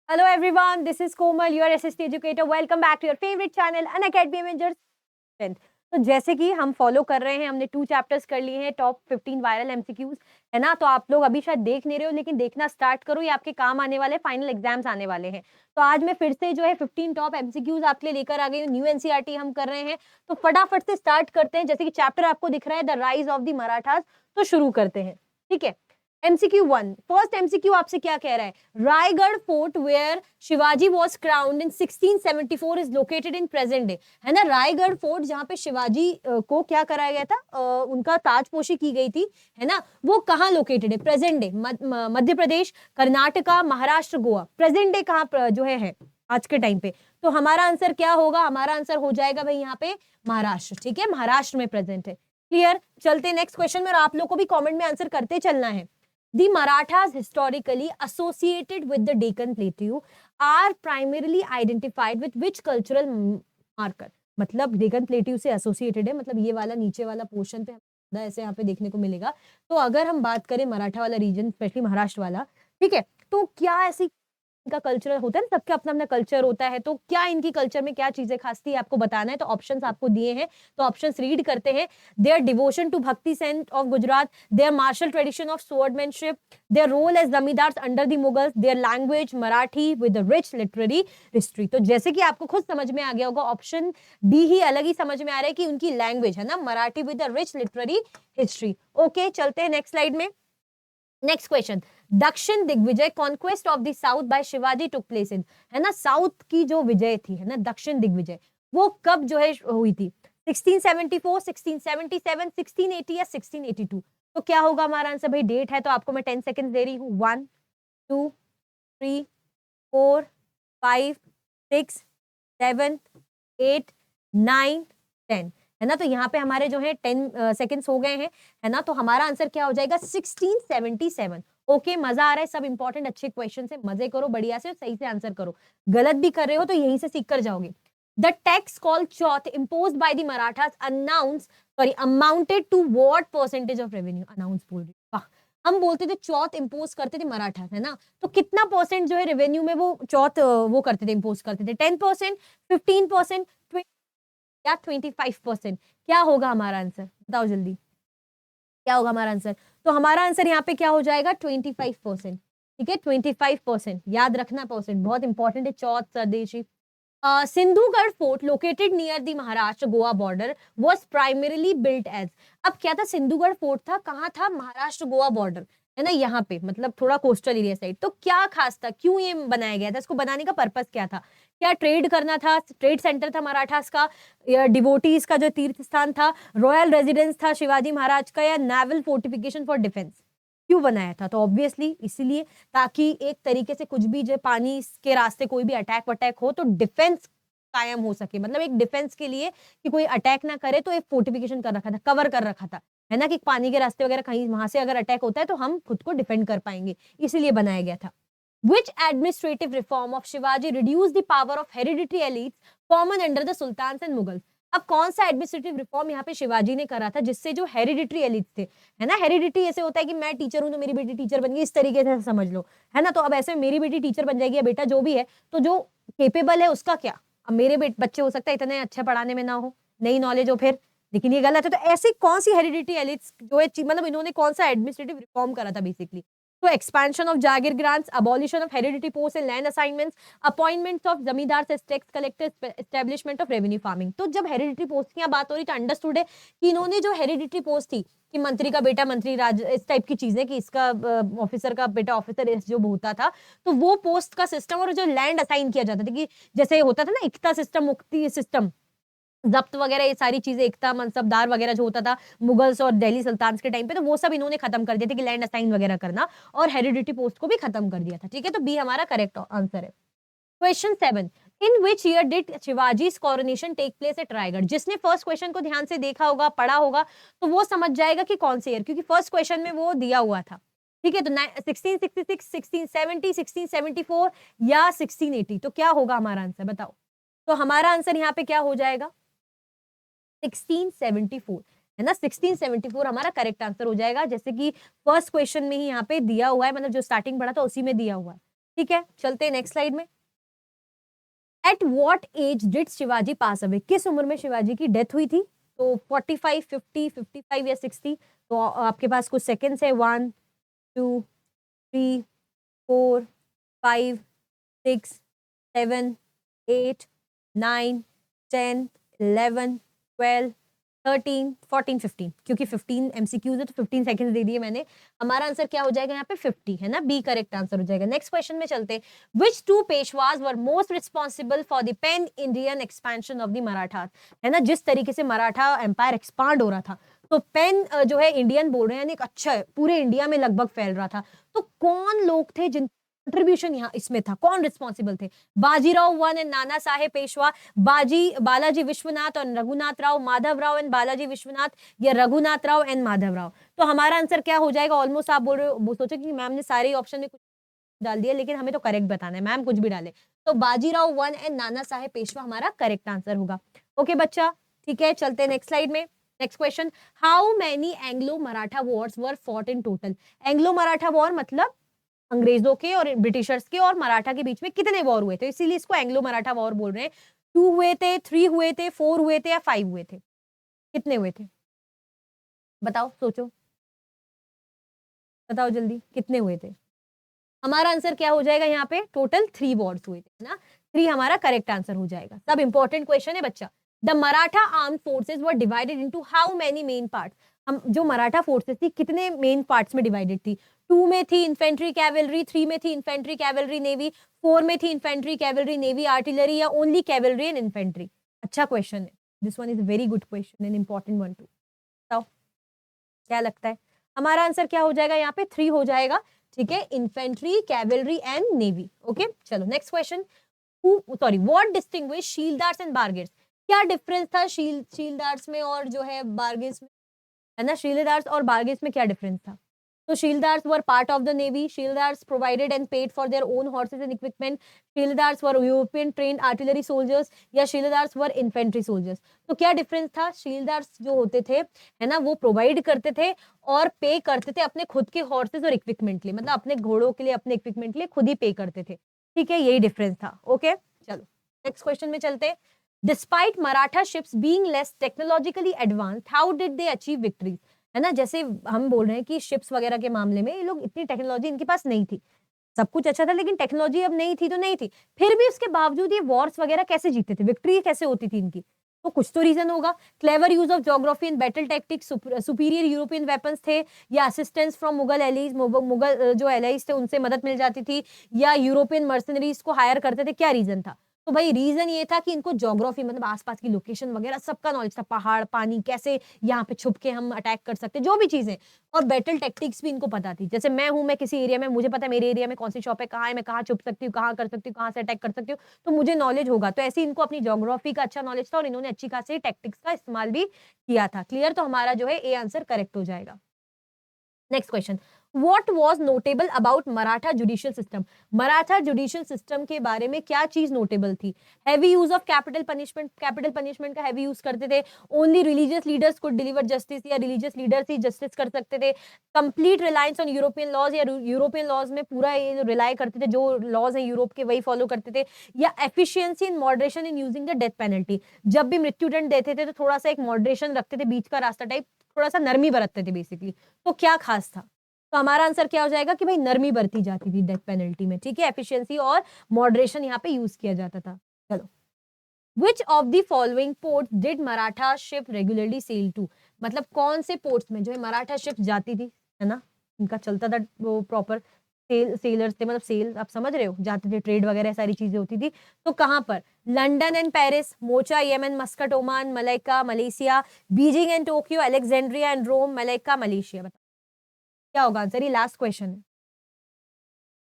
Hello everyone, this is Komal, your SST educator. Welcome back to your favorite channel, Unacademy Avengers 10th. तो जैसे कि हम follow कर रहे हैं, हमने 2 चैप्टर्स कर लिए हैं, टॉप 15 वायरल एमसीक्यूज, है ना? तो आप लोग अभी शायद देख नहीं रहे हो, लेकिन देखना स्टार्ट करो, ये आपके काम आने वाले फाइनल एग्जाम्स आने वाले हैं। तो आज मैं फिर से जो है 15 टॉप एमसीक्यूज आपके लिए लेकर आ गई हूँ। न्यू एनसीईआरटी हम कर रहे हैं, तो फटाफट से स्टार्ट करते हैं। जैसे कि चैप्टर आपको दिख रहा है the rise of the Marathas, तो शुरू करते हैं, ठीक है। एमसीक्यू 1, फर्स्ट एमसीक्यू आपसे क्या कह रहा है? Raigad fort where Shivaji was crowned in 1674 is located in present day, है ना? रायगढ़ फोर्ट जहां पे शिवाजी को क्या कराया गया था, उनका ताजपोशी की गई थी, है ना? वो कहाँ लोकेटेड है present day? Madhya Pradesh, Karnataka, Maharashtra, Goa. Present day कहाँ जो है आज के टाइम पे? तो हमारा आंसर क्या होगा? हमारा आंसर हो जाएगा भाई यहाँ पे महाराष्ट्र, ठीक है? महाराष्ट्र में प्रेजेंट है। क्लियर? चलते नेक्स्ट क्वेश्चन में, और आप लोग को भी कमेंट में आंसर करते चलना है। The Marathas, historically associated with the Deccan Plateau, are primarily identified with which cultural marker? मतलब डेकन प्लेट्यू से एसोसिएटेड है, मतलब ये वाला नीचे वाला पोर्शन पे ऐसे यहाँ पे देखने को मिलेगा। तो अगर हम बात करें मराठा वाला रीजन, स्पेशली महाराष्ट्र वाला, ठीक है, तो क्या ऐसी इनका कल्चरल होता है ना, सबका अपना अपना कल्चर होता है, तो क्या इनकी कल्चर में क्या चीजें खास थी आपको बताना है। तो ऑप्शंस आपको दिए हैं, तो ऑप्शंस रीड करते हैं। Their devotion to bhakti saint of Gujarat, their martial tradition of swordsmanship, their role as zamindars under the Mughals, their language Marathi with rich literary history. तो जैसे कि आपको खुद समझ में आ गया होगा, ऑप्शन डी ही अलग ही समझ में आ रहा है कि उनकी लैंग्वेज है ना, Marathi with rich literary history. Okay, चलते हैं नेक्स्ट स्लाइड में। Next question, Dakshin Digvijay conquest of the south by Shivaji took place in, है ना? साउथ की जो विजय थी, है ना, दक्षिण दिग्विजय, वो कब जो है हुई थी? 1674, 1677, 1680 या 1682? तो क्या होगा हमारा आंसर? भाई डेट है तो आपको मैं 10 सेकंड दे रही हूँ। 1 2 3 4 5 6 7 8 9 10, है ना? तो यहाँ पे हमारे जो है 10 सेकंड्स हो गए हैं, है ना? तो हमारा आंसर क्या हो जाएगा? 1677। ओके, मजा आ रहा है? सब इंपॉर्टेंट अच्छे क्वेश्चन से मजे करो, बढ़िया से, सही से आंसर करो। गलत भी कर रहे हो तो यहीं से सीख कर जाओगे। The tax called Chauth imposed by the Marathas amounted to what percentage of revenue? Announce बोल रही हूँ, वाह। हम बोलते थे चौथ इम्पोज करते थे मराठा, है ना? तो कितना परसेंट जो है रेवेन्यू में वो चौथ वो करते थे, इम्पोज करते थे? 10%, 15%, या 25%? क्या होगा हमारा आंसर? बताओ जल्दी, क्या होगा हमारा आंसर? तो हमारा आंसर यहाँ पे क्या हो जाएगा? 25%, ठीक है? 25%, याद रखना, परसेंट बहुत इंपॉर्टेंट है। Chauth swadeshi. Sindhugarh fort located near the Maharashtra Goa border was primarily built as. अब क्या था? सिंधुगढ़ फोर्ट था, कहाँ था? महाराष्ट्र गोवा बॉर्डर, है ना, यहाँ पे, मतलब थोड़ा कोस्टल एरिया साइड। तो क्या खास था, क्यों ये बनाया गया था, इसको बनाने का पर्पस क्या था? क्या ट्रेड करना था, ट्रेड सेंटर था मराठास का, या डिवोटीज का जो तीर्थ स्थान था, रॉयल रेजिडेंस था शिवाजी महाराज का, या नेवल फोर्टिफिकेशन फॉर डिफेंस? क्यों बनाया था? तो ऑब्वियसली इसीलिए, ताकि एक तरीके से कुछ भी जो पानी के रास्ते कोई भी अटैक वटैक हो तो डिफेंस कायम हो सके, मतलब एक डिफेंस के लिए कि कोई अटैक ना करे, तो एक फोर्टिफिकेशन कर रखा था, कवर कर रखा था, है ना, कि पानी के रास्ते वगैरह कहीं वहां से अगर अटैक होता है तो हम खुद को डिफेंड कर पाएंगे, इसीलिए बनाया गया था। Which administrative reform of Shivaji reduced the power of hereditary elites common under the sultans and Mughals? अब कौन सा एडमिनिस्ट्रेटिव रिफॉर्म यहाँ पे शिवाजी ने करा था जिससे जो हेरिडिटरी एलिट्स थे, है ना, हेरिडिटरी ऐसे होता है कि मैं टीचर हूं तो मेरी बेटी टीचर बन गई, इस तरीके से समझ लो, है ना? तो अब ऐसे मेरी बेटी टीचर बन जाएगी या बेटा जो भी है, तो जो केपेबल है उसका क्या? अब मेरे बच्चे हो सकता है इतने अच्छे पढ़ाने में ना हो, नई नॉलेज हो फिर, लेकिन ये गलत है। तो ऐसी कौन सी हेरिडिटरी एलिट्स जो है, मतलब इन्होंने कौन सा एडमिनिस्ट्रेटिव रिफॉर्म करा था बेसिकली? तो expansion of Jagir grants, abolition of hereditary posts and land assignments, appointments of zamindars as tax collectors, establishment of revenue farming। तो जब hereditary post की बात हो रही तो अंडरस्टूड है कि इन्होंने जो hereditary post थी कि मंत्री का बेटा मंत्री, राज, इस टाइप की चीजें, कि इसका ऑफिसर का बेटा ऑफिसर, जो होता था, तो वो पोस्ट का सिस्टम और जो लैंड असाइन किया जाता था, कि जैसे होता था ना एकता सिस्टम, मुक्ति सिस्टम, जब्त वगैरह, ये सारी चीजें, एकता मनसबदार वगैरह जो होता था मुगल्स और दिल्ली सुल्तान के टाइम पे, तो वो सब इन्होंने खत्म कर दिया था, कि लैंड असाइन वगैरह करना, और हेरिडिटी पोस्ट को भी खत्म कर दिया था, ठीक है? तो बी हमारा करेक्ट आंसर है। क्वेश्चन 7, in which year did Shivaji's coronation take place at Raigad? जिसने फर्स्ट क्वेश्चन को ध्यान से देखा होगा, पढ़ा होगा, तो वो समझ जाएगा कि कौन से ईयर, क्योंकि फर्स्ट क्वेश्चन में वो दिया हुआ था, ठीक है? तो 1666, 1670, 1674 या 1680? तो क्या होगा हमारा आंसर, बताओ? तो हमारा आंसर यहाँ पे क्या हो जाएगा? 1674, है ना? 1674 हमारा करेक्ट आंसर हो जाएगा, जैसे कि फर्स्ट क्वेश्चन में ही यहाँ पे दिया हुआ है, मतलब जो स्टार्टिंग पढ़ा था उसी में दिया हुआ है। ठीक है, चलते हैं नेक्स्ट स्लाइड में। At what age did Shivaji pass away, किस उम्र में शिवाजी की डेथ हुई थी? तो 45, 50, 55 या 60। तो आपके पास कुछ सेकेंड्स है, 1 2 3 4 5 6 7 8 9 10 11 12 13 14 15, क्योंकि 15 एमसीक्यूज है तो 15 सेकंड्स दे दिए मैंने। हमारा आंसर क्या हो जाएगा यहाँ पे? 50 है ना, बी करेक्ट आंसर हो जाएगा। नेक्स्ट क्वेश्चन में चलते हैं। Which two Peshwas were most responsible for the pan Indian expansion of the Marathas, है ना, जिस तरीके से मराठा एम्पायर एक्सपांड हो रहा था, तो पेन जो है इंडियन बोल रहे हैं, यानी एक अच्छा है, पूरे इंडिया में लगभग फैल रहा था, तो कौन लोग थे जिन कंट्रीब्यूशन यहाँ इसमें था, कौन रिस्पॉन्सिबल थे? बाजीराव वन एंड नाना साहेब पेशवा, बालाजी विश्वनाथ और रघुनाथ राव, माधव राव एंड बालाजी विश्वनाथ, या रघुनाथ राव एंड माधव राव। तो हमारा आंसर क्या हो जाएगा? ऑलमोस्ट आप बोल रहे हो, सोचो कि मैम ने सारे ऑप्शन में कुछ डाल दिया, लेकिन हमें तो करेक्ट बताना है, मैम कुछ भी डाले। तो बाजीराव वन एंड नाना साहेब पेशवा हमारा करेक्ट आंसर होगा। ओके बच्चा, ठीक है, चलते हैं नेक्स्ट स्लाइड में। Next question, how many Anglo Maratha Wars were fought in total? Anglo Maratha war मतलब अंग्रेजों के और ब्रिटिशर्स के और मराठा के बीच में कितने वॉर हुए थे, इसीलिए इसको एंग्लो मराठा वॉर बोल रहे हैं। 2 हुए थे, 3 हुए थे, 4 हुए थे या 5 हुए थे? कितने हुए थे बताओ, सोचो, बताओ जल्दी, कितने हुए थे? हमारा आंसर क्या हो जाएगा यहाँ पे? टोटल 3 वॉर्स हुए थे ना, 3 हमारा करेक्ट आंसर हो जाएगा। सब इंपॉर्टेंट क्वेश्चन है बच्चा। The Maratha arm forces were divided into how many main parts? हम जो मराठा फोर्सेस थी कितने मेन पार्ट्स में डिवाइडेड थी? 2 में थी इन्फेंट्री कैवलरी, 3 में थी इन्फेंट्री कैवलरी नेवी, 4 में थी इन्फेंट्री कैवलरी नेवी आर्टिलरी, या ओनली कैवलरी एंड इन्फेंट्री? अच्छा क्वेश्चन है, this one is very good question and important one two. बताओ क्या लगता है? हमारा आंसर क्या हो जाएगा यहाँ पे? 3 हो जाएगा, ठीक है, infantry cavalry and navy. Okay चलो next question, sorry, what distinguish Shiledars and Bargirs? क्या डिफरेंस था शील्डार्स में और जो है बारगेट्स में, है ना, शील्डार्स और बारगेट्स में क्या डिफरेंस था? तो Shiledars were part of the navy, Shiledars provided and paid for their own horses and equipment, Shiledars were European trained artillery soldiers, या शील्डार्स वर इन्फेंट्री सोल्जर्स? तो क्या डिफरेंस था? शील्डार्स जो होते थे, है ना, वो प्रोवाइड करते थे और पे करते थे अपने खुद के हॉर्सेस और इक्विपमेंट के लिए, मतलब अपने घोड़ों के लिए, अपने इक्विपमेंट के लिए खुद ही पे करते थे। ठीक है, यही डिफरेंस था। ओके चलो नेक्स्ट क्वेश्चन में चलते हैं। Despite Maratha ships being less technologically advanced, how did they achieve victories? है ना, जैसे हम बोल रहे हैं कि शिप्स वगैरह के मामले में ये लोग, इतनी टेक्नोलॉजी इनके पास नहीं थी, सब कुछ अच्छा था लेकिन टेक्नोलॉजी अब नहीं थी तो नहीं थी, फिर भी उसके बावजूद ये वॉर्स वगैरह कैसे जीते थे, विक्ट्री कैसे होती थी इनकी? तो कुछ तो रीजन होगा। Clever use of geography and battle tactics, superior European weapons थे, या assistance from Mughal allies, Mughal जो एलाइज थे उनसे मदद मिल जाती थी, या यूरोपियन मर्सनरीज को हायर करते थे? क्या रीजन था? तो भाई रीजन ये था कि इनको ज्योग्राफी मतलब आसपास की लोकेशन वगैरह सबका नॉलेज था, पहाड़, पानी, कैसे यहाँ पे छुप के हम अटैक कर सकते, जो भी चीजें, और बैटल टैक्टिक्स भी इनको पता थी। जैसे मैं हूं, मैं किसी एरिया में, मुझे पता है मेरे एरिया में कौन सी शॉप है, कहाँ है, मैं कहाँ छुप सकती हूँ, कहाँ कर सकती हूँ, कहाँ से अटैक कर सकती हूँ, तो मुझे नॉलेज होगा। तो ऐसे इनको अपनी ज्योग्राफी का अच्छा नॉलेज था और इन्होंने अच्छी खासी टैक्टिक्स का इस्तेमाल भी किया था। क्लियर? तो हमारा जो है ए आंसर करेक्ट हो जाएगा। Next question, what was notable about Maratha judicial system? Maratha judicial system के बारे में क्या चीज नोटेबल थी? Heavy use of capital punishment का हैवी यूज करते थे, only religious leaders could deliver justice, या रिलीजियस लीडर्स ही जस्टिस कर सकते थे, complete reliance on European laws, या यूरोपियन लॉज में पूरा ये रिलाई करते थे, जो लॉज हैं यूरोप के वही फॉलो करते थे, या efficiency in moderation in using the death penalty, जब भी मृत्यु दंड देते थे तो थोड़ा सा एक मॉडरेशन रखते थे, बीच का रास्ता टाइप, थोड़ा सा नरमी बरतते थे बेसिकली। तो क्या खास था? तो हमारा आंसर क्या हो जाएगा कि भाई नरमी बरती जाती थी डेथ पेनल्टी में। ठीक है, एफिशिएंसी और मॉडरेशन यहाँ पे यूज किया जाता था। चलो, which of the following port did Maratha ship regularly sail to? मतलब कौन से पोर्ट्स में जो है मराठा शिप जाती थी, है ना, इनका चलता था वो प्रॉपर सेलर्स थे, मतलब सेल, आप समझ रहे हो, जाते थे, ट्रेड वगैरह सारी चीजें होती थी। तो कहाँ पर? London and Paris, Mocha Yemen, Muscat Oman, Malacca Malaysia, Beijing and Tokyo, Alexandria and Rome, Malacca Malaysia. बताओ क्या होगा आंसर? ये लास्ट क्वेश्चन है,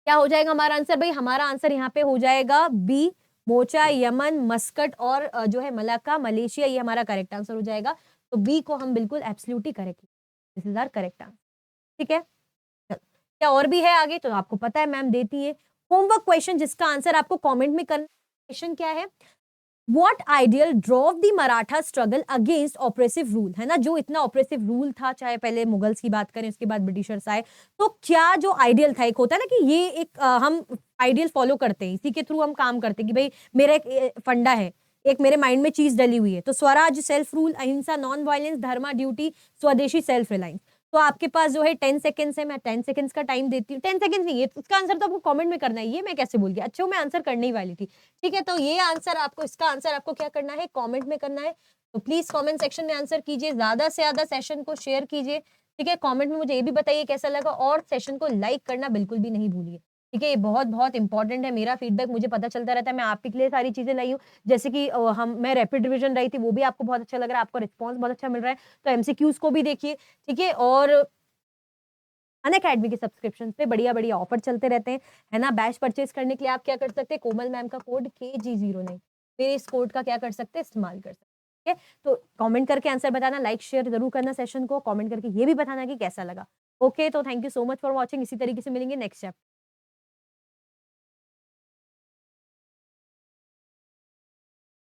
क्या हो जाएगा हमारा आंसर? भाई हमारा आंसर यहाँ पे हो जाएगा बी, मोचा यमन, मस्कट और जो है मलाका मलेशिया, ये हमारा करेक्ट आंसर हो जाएगा। तो बी को हम बिल्कुल absolutely correct, this is our correct answer. ठीक है, चलो, क्या और भी है आगे? तो आपको पता है मैम देती है होमवर्क क्वेश्चन, जिसका आंसर आपको कमेंट में करना। क्वेश्चन क्या है? What ideal drove the Maratha struggle against oppressive rule? है ना, जो इतना ऑपरेसिव रूल था, चाहे पहले मुगल्स की बात करें, उसके बाद ब्रिटिशर्स आए, तो क्या जो आइडियल था, एक होता है ना कि ये एक हम आइडियल फॉलो करते हैं, इसी के थ्रू हम काम करते हैं कि भाई मेरा एक फंडा है, एक मेरे माइंड में चीज डली हुई है, तो स्वराज, सेल्फ रूल, अहिंसा, नॉन वायलेंस, धर्मा, ड्यूटी, स्वदेशी, सेल्फ रिलायंस। तो आपके पास जो है 10 सेकंड्स है, मैं 10 सेकंड्स का टाइम देती हूँ। 10 सेकंड्स नहीं है, इसका आंसर तो आपको कमेंट में करना है, ये मैं कैसे भूल गया। अच्छा मैं आंसर करने ही वाली थी, ठीक है। तो ये आंसर आपको, इसका आंसर आपको क्या करना है, कमेंट में करना है। तो प्लीज कमेंट सेक्शन में आंसर कीजिए, ज्यादा से ज्यादा सेशन को शेयर कीजिए, ठीक है। कमेंट में मुझे ये भी बताइए कैसा लगा, और सेशन को लाइक करना बिल्कुल भी नहीं भूलिए, ठीक है। ये बहुत बहुत इंपॉर्टेंट है, मेरा फीडबैक मुझे पता चलता रहता है, मैं आपके लिए सारी चीजें लाई हूँ। जैसे कि मैं रैपिड रिवीजन रही थी, वो भी आपको बहुत अच्छा लग रहा है, आपको रिस्पॉन्स बहुत अच्छा मिल रहा है, तो एमसीक्यूज को भी देखिए, ठीक है। और अनअकैडमी के सब्सक्रिप्शन पे बढ़िया बढ़िया ऑफर चलते रहते हैं, है ना। बैच परचेज करने के लिए आप क्या कर सकते हैं, कोमल मैम का कोड KG09, मेरे इस कोड का क्या कर सकते हैं, इस्तेमाल कर सकते हैं, ठीक है। तो कमेंट करके आंसर बताना, लाइक शेयर जरूर करना सेशन को, कमेंट करके ये भी बताना कि कैसा लगा। ओके, तो thank you so much for watching, इसी तरीके से मिलेंगे नेक्स्ट चैप्टर।